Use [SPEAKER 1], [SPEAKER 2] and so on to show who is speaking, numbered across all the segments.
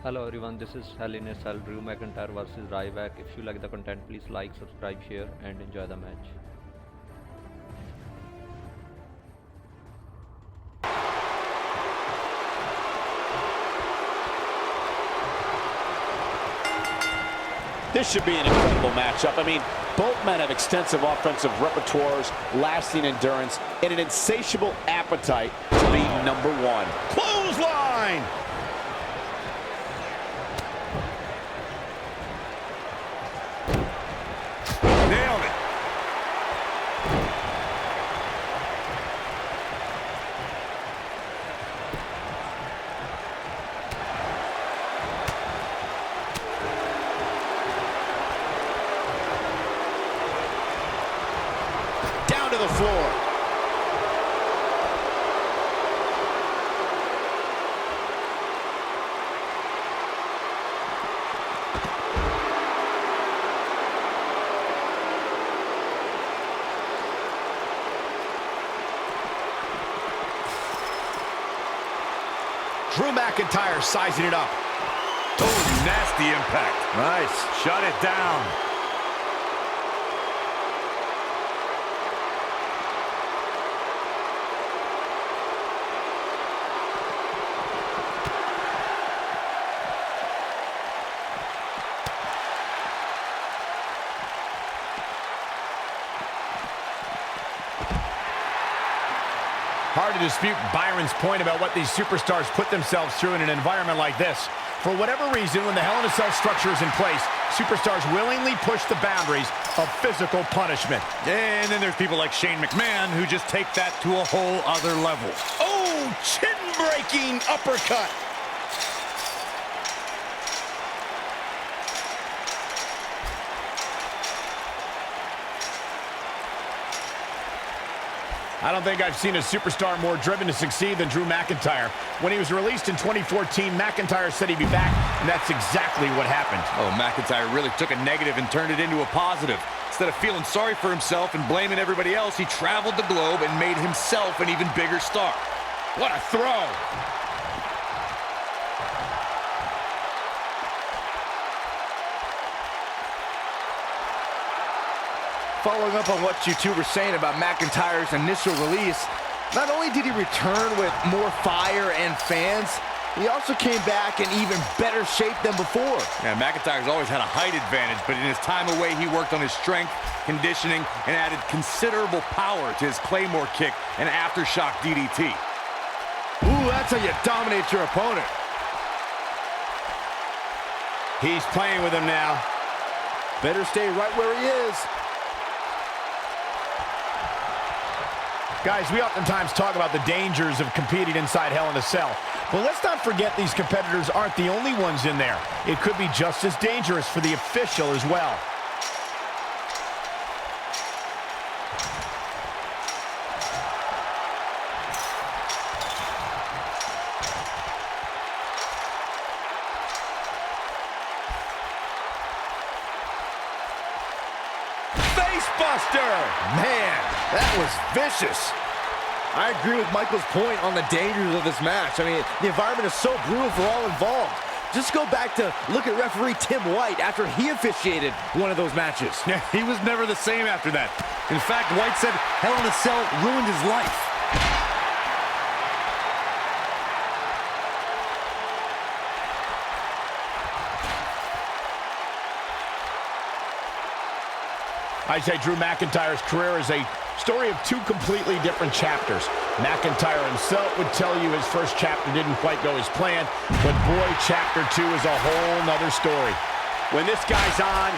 [SPEAKER 1] Hello everyone, this is Hell in a Cell Drew McIntyre versus Ryback. If you like the content, please like, subscribe, share, and enjoy the match.
[SPEAKER 2] This should be an incredible matchup. I mean, both men have extensive offensive repertoires, lasting endurance, and an insatiable appetite to be number one. Clothesline! Nailed it. Down to the floor. Drew McIntyre sizing it up. Oh, nasty impact. Nice. Shut it down. Hard to dispute Byron's point about what these superstars put themselves through in an environment like this. For whatever reason, when the Hell in a Cell structure is in place, superstars willingly push the boundaries of physical punishment. And then there's people like Shane McMahon who just take that to a whole other level. Oh, chin-breaking uppercut. I don't think I've seen a superstar more driven to succeed than Drew McIntyre. When he was released in 2014, McIntyre said he'd be back, and that's exactly what happened.
[SPEAKER 3] Oh, McIntyre really took a negative and turned it into a positive. Instead of feeling sorry for himself and blaming everybody else, he traveled the globe and made himself an even bigger star. What a throw!
[SPEAKER 4] Following up on what you two were saying about McIntyre's initial release, not only did he return with more fire and fans, he also came back in even better shape than before.
[SPEAKER 3] Yeah, McIntyre's always had a height advantage, but in his time away, he worked on his strength, conditioning, and added considerable power to his Claymore kick and aftershock DDT.
[SPEAKER 4] Ooh, that's how you dominate your opponent.
[SPEAKER 2] He's playing with him now.
[SPEAKER 4] Better stay right where he is.
[SPEAKER 2] Guys, we oftentimes talk about the dangers of competing inside Hell in a Cell. But let's not forget these competitors aren't the only ones in there. It could be just as dangerous for the official as well. Facebuster!
[SPEAKER 4] Man, that was vicious. I agree with Michael's point on the dangers of this match. I mean, the environment is so brutal for all involved. Just go back to look at referee Tim White after he officiated one of those matches.
[SPEAKER 3] Yeah, he was never the same after that. In fact, White said Hell in a Cell ruined his life.
[SPEAKER 2] I say Drew McIntyre's career is a story of two completely different chapters. McIntyre himself would tell you his first chapter didn't quite go as planned, but boy, chapter 2 is a whole nother story. When this guy's on,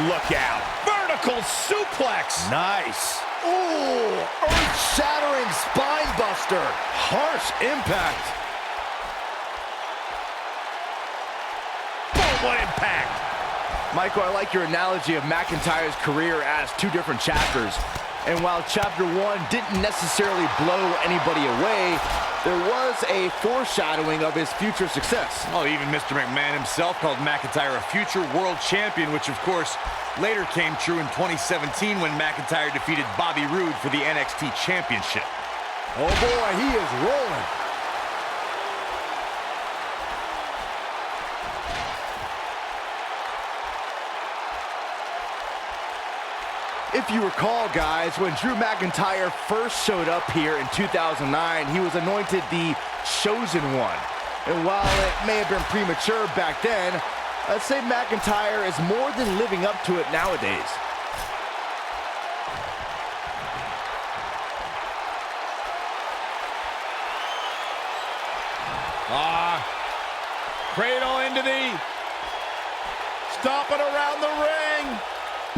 [SPEAKER 2] look out. Vertical suplex.
[SPEAKER 4] Nice. Ooh, earth-shattering spine buster. Harsh impact.
[SPEAKER 2] Boom, what impact.
[SPEAKER 4] Michael, I like your analogy of McIntyre's career as two different chapters. And while Chapter 1 didn't necessarily blow anybody away, there was a foreshadowing of his future success.
[SPEAKER 3] Oh, even Mr. McMahon himself called McIntyre a future world champion, which, of course, later came true in 2017 when McIntyre defeated Bobby Roode for the NXT Championship.
[SPEAKER 4] Oh, boy, he is rolling. If you recall, guys, when Drew McIntyre first showed up here in 2009, he was anointed the Chosen One. And while it may have been premature back then, I'd say McIntyre is more than living up to it nowadays.
[SPEAKER 2] Cradle into the... Stomping around the ring.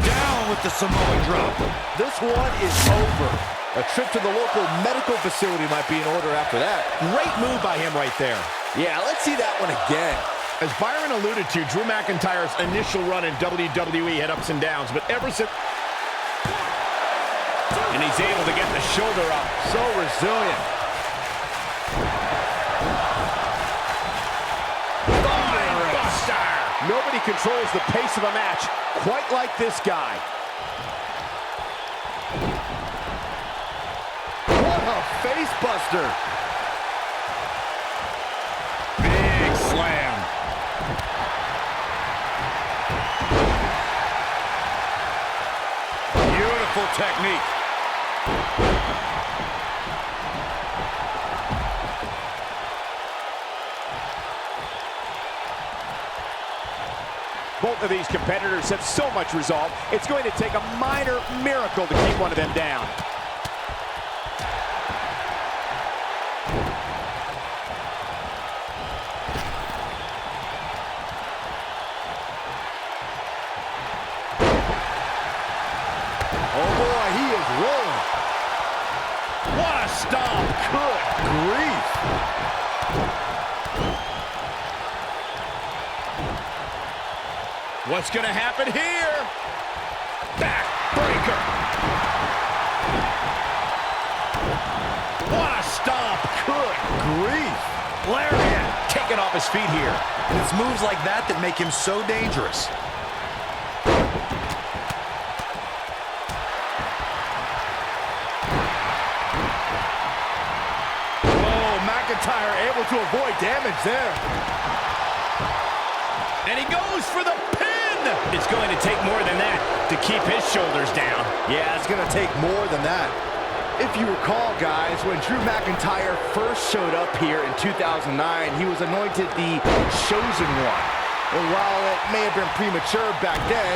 [SPEAKER 3] Down with the Samoan drop.
[SPEAKER 4] This one is over. A trip to the local medical facility might be in order after that.
[SPEAKER 2] Great move by him right there.
[SPEAKER 4] Yeah, let's see that one again.
[SPEAKER 2] As Byron alluded to, Drew McIntyre's initial run in WWE had ups and downs, but ever since... And he's able to get the shoulder up.
[SPEAKER 4] So resilient.
[SPEAKER 2] Nobody controls the pace of a match quite like this guy.
[SPEAKER 4] What a face buster.
[SPEAKER 3] Big slam. Beautiful technique.
[SPEAKER 2] Both of these competitors have so much resolve, it's going to take a minor miracle to keep one of them down.
[SPEAKER 4] Oh boy, he is rolling.
[SPEAKER 2] What a stomp!
[SPEAKER 4] Good grief.
[SPEAKER 2] What's going to happen here? Backbreaker. What a stomp.
[SPEAKER 4] Good grief.
[SPEAKER 2] Lariat. Taking off his feet here.
[SPEAKER 3] And it's moves like that that make him so dangerous.
[SPEAKER 4] Oh, McIntyre able to avoid damage there.
[SPEAKER 2] And he goes for the pin. It's going to take more than that to keep his shoulders down.
[SPEAKER 4] Yeah, it's going to take more than that. If you recall, guys, when Drew McIntyre first showed up here in 2009, he was anointed the Chosen One. And while it may have been premature back then,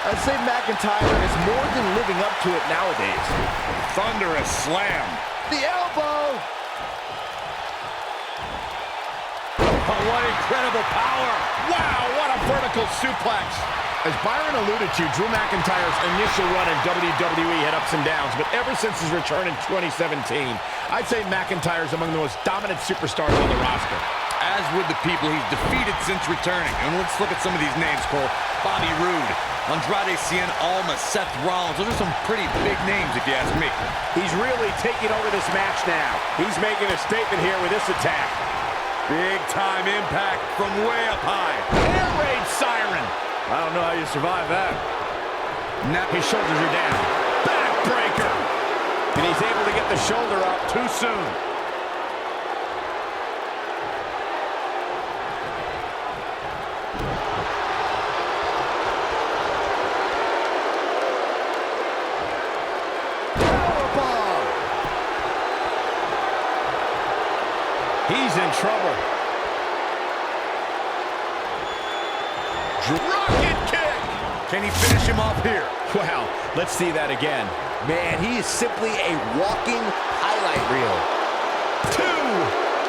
[SPEAKER 4] I'd say McIntyre is more than living up to it nowadays.
[SPEAKER 3] Thunderous slam.
[SPEAKER 4] The elbow!
[SPEAKER 3] Oh, what incredible power.
[SPEAKER 2] Wow, what a vertical suplex. As Byron alluded to, Drew McIntyre's initial run in WWE had ups and downs, but ever since his return in 2017, I'd say McIntyre's among the most dominant superstars on the roster.
[SPEAKER 3] As would the people he's defeated since returning. And let's look at some of these names, Cole. Bobby Roode, Andrade Cien Almas, Seth Rollins. Those are some pretty big names, if you ask me.
[SPEAKER 2] He's really taking over this match now. He's making a statement here with this attack.
[SPEAKER 3] Big time impact from way up high.
[SPEAKER 2] Air raid siren.
[SPEAKER 4] I don't know how you survive that.
[SPEAKER 2] Now his shoulders are down. Backbreaker. And he's able to get the shoulder up too soon.
[SPEAKER 4] Powerbomb!
[SPEAKER 2] He's in trouble. Rocket kick!
[SPEAKER 3] Can he finish him off here?
[SPEAKER 2] Wow, let's see that again.
[SPEAKER 4] Man, he is simply a walking highlight reel.
[SPEAKER 2] 2!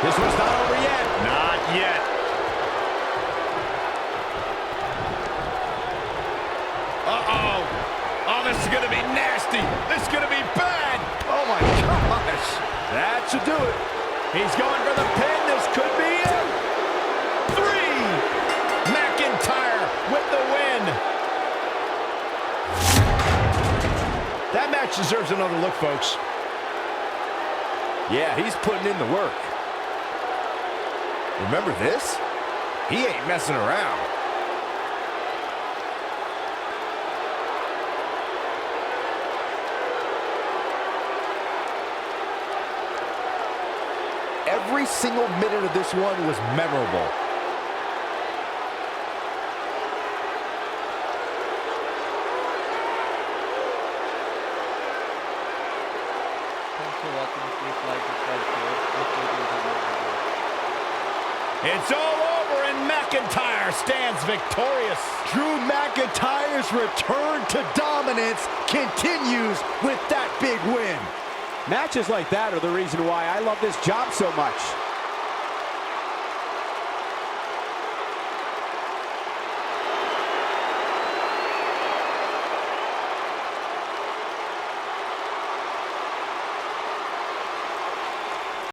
[SPEAKER 2] This one's not over yet. Not yet. Uh-oh. Oh, this is going to be nasty. This is going to be bad.
[SPEAKER 4] Oh my gosh. That should do it.
[SPEAKER 2] He's going for the pin. This could be it. 3. McIntyre with the win. That match deserves another look, folks.
[SPEAKER 4] Yeah, he's putting in the work. Remember this? He ain't messing around. Every single minute of this one was memorable.
[SPEAKER 2] It's all over, and McIntyre stands victorious.
[SPEAKER 4] Drew McIntyre's return to dominance continues with that big win.
[SPEAKER 5] Matches like that are the reason why I love this job so much.